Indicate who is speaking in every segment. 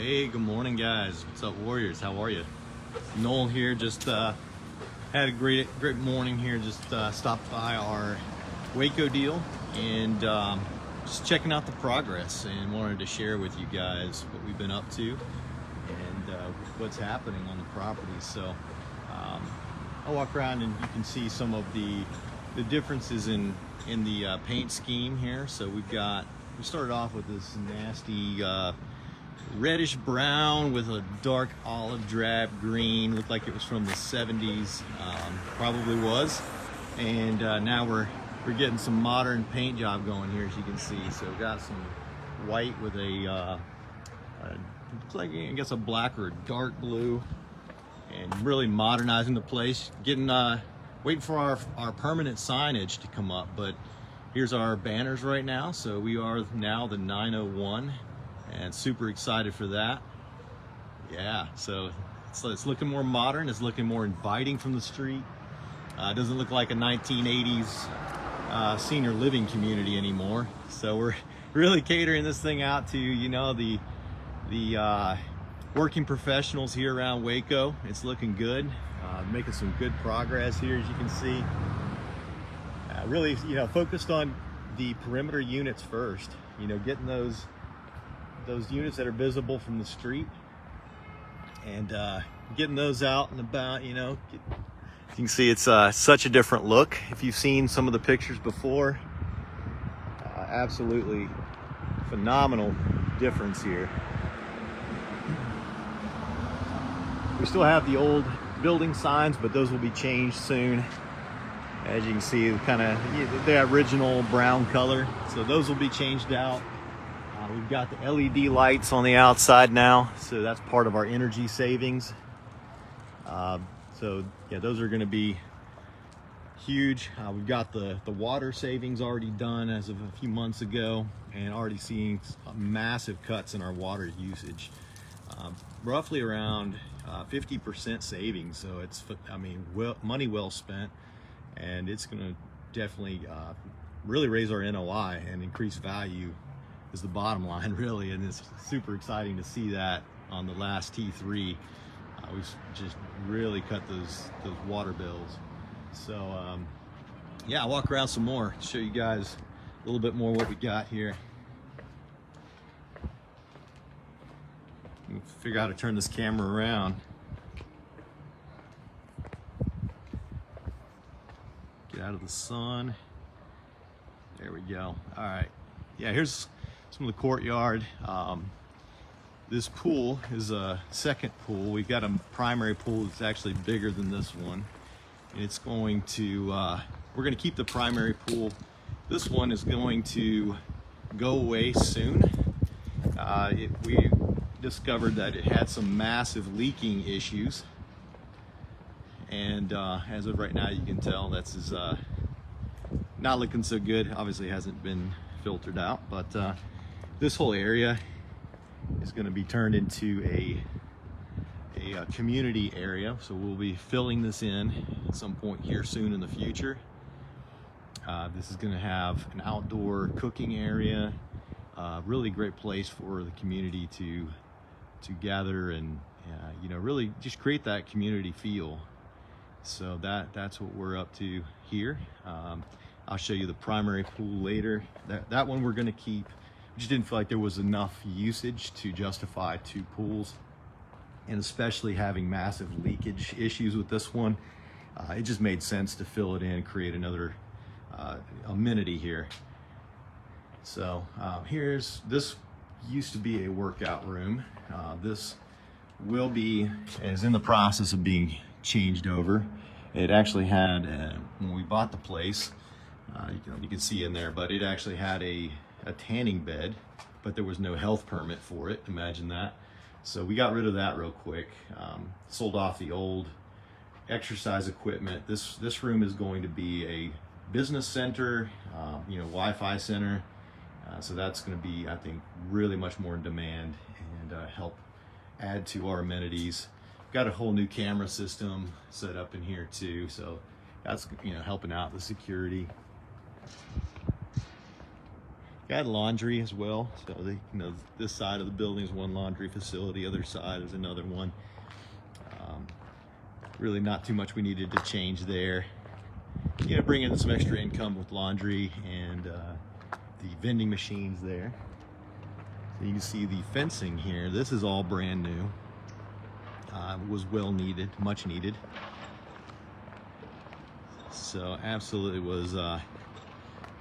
Speaker 1: Hey, good morning, guys. What's up, Warriors? How are you? Noel here. Just had a great morning here. Just stopped by our Waco deal and just checking out the progress, and wanted to share with you guys what we've been up to and what's happening on the property. So I'll walk around and you can see some of the differences in the paint scheme here. So we started off with this nasty reddish brown with a dark olive drab green. Looked like it was from the 70s, probably was. And now we're getting some modern paint job going here, as you can see. So we've got some white with a looks like, I guess, a black or a dark blue, and really modernizing the place. Waiting for our permanent signage to come up, but here's our banners right now. So we are now the 901, and super excited for that. Yeah, so it's looking more modern. It's looking more inviting from the street. It doesn't look like a 1980s senior living community anymore. So we're really catering this thing out to, the working professionals here around Waco. It's looking good. Making some good progress here, as you can see. Really, focused on the perimeter units first. Getting those units that are visible from the street, and getting those out and about. You can see it's such a different look. If you've seen some of the pictures before, absolutely phenomenal difference here. We still have the old building signs, but those will be changed soon. As you can see, kind of the original brown color, so those will be changed out. We've got the LED lights on the outside now, so that's part of our energy savings. So yeah, those are going to be huge. We've got the water savings already done as of a few months ago, and already seeing massive cuts in our water usage. Roughly around 50% savings. So it's, money well spent, and it's going to definitely really raise our NOI and increase value is the bottom line, really. And it's super exciting to see that on the last T3. We've just really cut those water bills. So yeah, I'll walk around some more, show you guys a little bit more what we got here. Figure out how to turn this camera around. Get out of the sun. There we go. All right. Yeah, here's some of the courtyard. This pool is a second pool. We've got a primary pool that's actually bigger than this one. And it's going to, we're going to keep the primary pool. This one is going to go away soon. We discovered that it had some massive leaking issues, and as of right now, you can tell that's not looking so good. Obviously hasn't been filtered out, but this whole area is going to be turned into a community area, so we'll be filling this in at some point here soon in the future. This is going to have an outdoor cooking area, really great place for the community to gather and really just create that community feel. So that's what we're up to here. I'll show you the primary pool later. That one we're going to keep. We just didn't feel like there was enough usage to justify two pools, and especially having massive leakage issues with this one, it just made sense to fill it in and create another amenity here. So this used to be a workout room. This is in the process of being changed over. It actually had, when we bought the place, you can see in there, but it actually had a tanning bed, but there was no health permit for it. Imagine that. So we got rid of that real quick. Sold off the old exercise equipment. This room is going to be a business center, Wi-Fi center. So that's going to be, I think, really much more in demand, and help add to our amenities. Got a whole new camera system set up in here too, so that's helping out the security. Got laundry as well. So this side of the building is one laundry facility, other side is another one. Really not too much we needed to change there. Bring in some extra income with laundry and the vending machines there. So you can see the fencing here. This is all brand new. Was well needed, much needed. So absolutely was.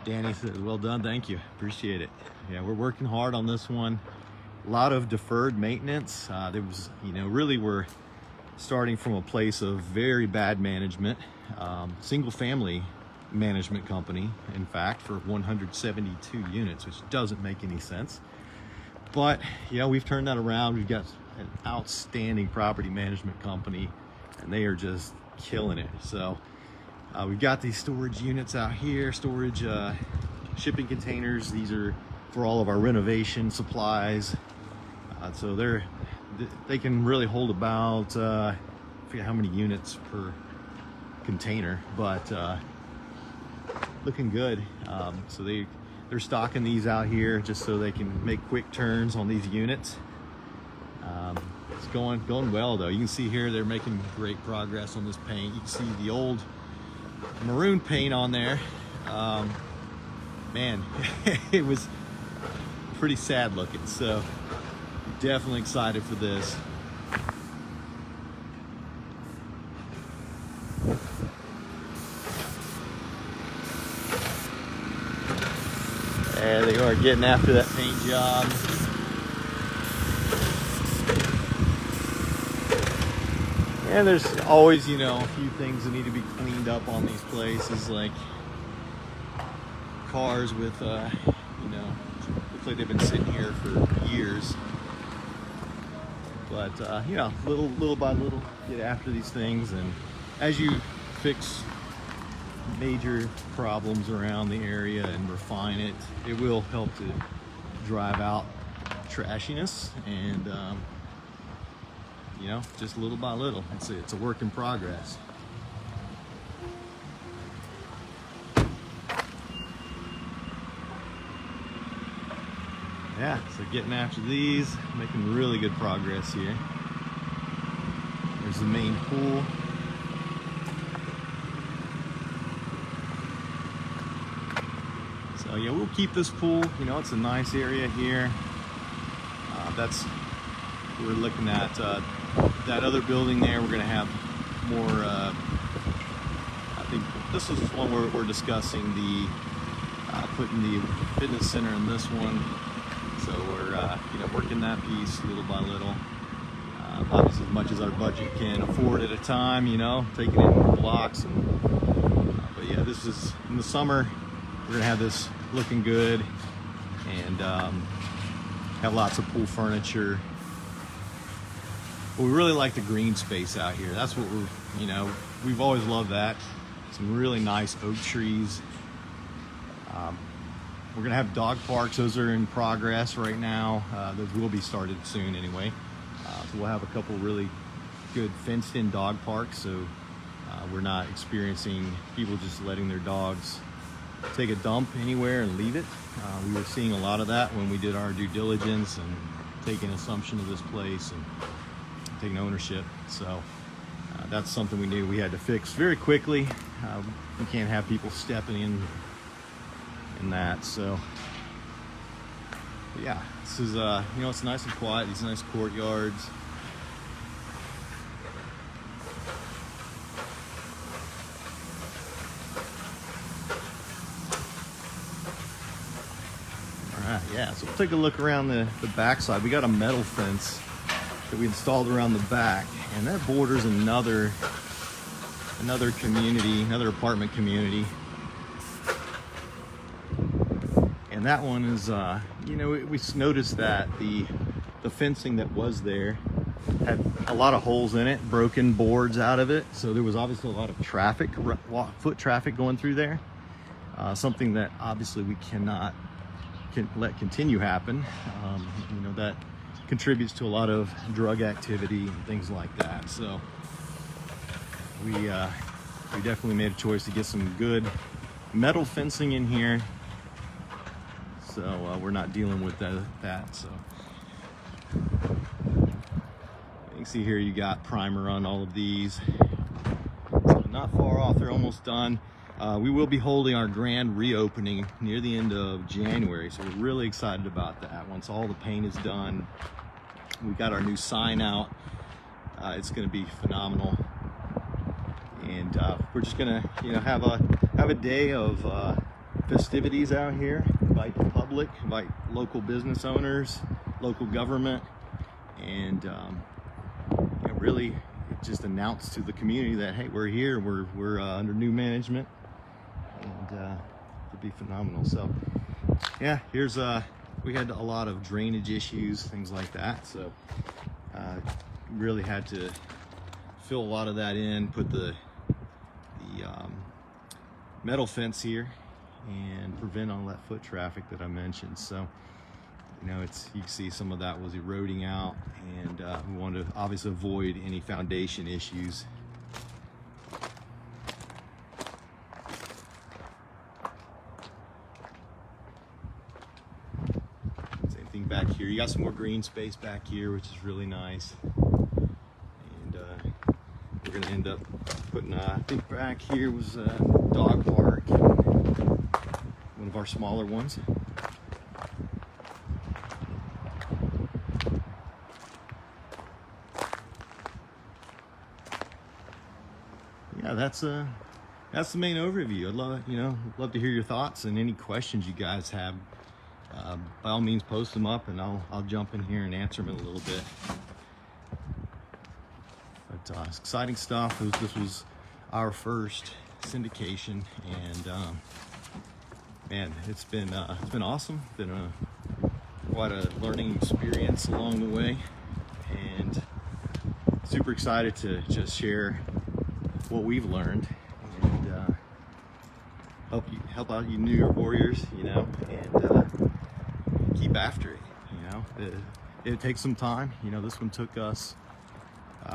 Speaker 1: Danny said, "Well done, thank you, appreciate it." Yeah, we're working hard on this one. A lot of deferred maintenance. There was, really we're starting from a place of very bad management. Single family management company, in fact, for 172 units, which doesn't make any sense. But we've turned that around. We've got an outstanding property management company, and they are just killing it. So we've got these storage units out here, storage shipping containers. These are for all of our renovation supplies. So they can really hold about, I forget how many units per container, but looking good. So they're stocking these out here just so they can make quick turns on these units. It's going well though. You can see here they're making great progress on this paint. You can see the old maroon paint on there. Man, it was pretty sad looking. So definitely excited for this. And they are getting after that paint job. And there's always, a few things that need to be cleaned up on these places, like cars with, looks like they've been sitting here for years. But, little by little, get after these things. And as you fix major problems around the area and refine it, it will help to drive out trashiness. And, just little by little, it's a work in progress. Yeah, so getting after these, making really good progress here. There's the main pool. So we'll keep this pool. It's a nice area here. We're looking at that other building there. We're going to have more. I think this is one we're discussing putting the fitness center in this one. So we're working that piece little by little. Obviously, as much as our budget can afford at a time. Taking it in blocks. But this is in the summer. We're gonna have this looking good, and have lots of pool furniture. But we really like the green space out here. That's what we've always loved that. Some really nice oak trees. We're gonna have dog parks. Those are in progress right now. Those will be started soon anyway. So we'll have a couple really good fenced-in dog parks. So we're not experiencing people just letting their dogs take a dump anywhere and leave it. We were seeing a lot of that when we did our due diligence and taking assumption of this place and taking ownership. So that's something we knew we had to fix very quickly. We can't have people stepping in that. So this is it's nice and quiet, these nice courtyards. So we'll take a look around the backside. We got a metal fence that we installed around the back, and that borders another community, another apartment community. And that one is, we noticed that the fencing that was there had a lot of holes in it, broken boards out of it. So there was obviously a lot of traffic, foot traffic going through there. Something that obviously we cannot let continue happen. That contributes to a lot of drug activity and things like that. So we definitely made a choice to get some good metal fencing in here. so we're not dealing with that. So you can see here you got primer on all of these, so not far off. They're almost done. We will be holding our grand reopening near the end of January, so we're really excited about that. Once all the paint is done, we got our new sign out. It's going to be phenomenal, and we're just gonna, have a day of festivities out here. Invite the public, invite local business owners, local government, and really just announce to the community that, hey, we're here, we're under new management, and it'll be phenomenal. So yeah, here's we had a lot of drainage issues, things like that, so really had to fill a lot of that in, put the metal fence here and prevent all that foot traffic that I mentioned. So you can see some of that was eroding out, and we wanted to obviously avoid any foundation issues. Same thing back here. You got some more green space back here, which is really nice. And we're gonna end up putting, I think back here was a dog park, one of our smaller ones. Yeah, that's the main overview. I'd love to hear your thoughts and any questions you guys have. By all means, post them up, and I'll jump in here and answer them in a little bit. But exciting stuff. This was our first syndication, and man, it's been awesome. Been quite a learning experience along the way, and super excited to just share what we've learned, and help out you New York Warriors, and keep after it. It takes some time. This one took us,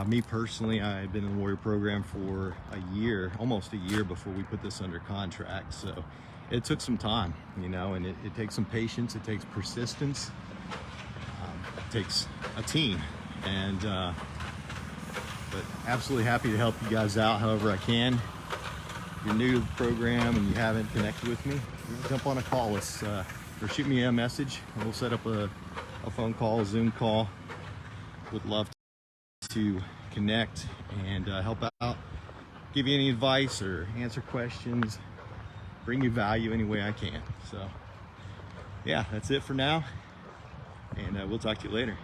Speaker 1: me personally, I've been in the Warrior program for a year, almost a year, before we put this under contract. So it took some time, and it takes some patience, it takes persistence, it takes a team, and but absolutely happy to help you guys out however I can. If you're new to the program and you haven't connected with me, jump on a call. Or shoot me a message, and we'll set up a phone call, a Zoom call. Would love to connect and help out, give you any advice or answer questions, bring you value any way I can. So yeah, that's it for now, and we'll talk to you later.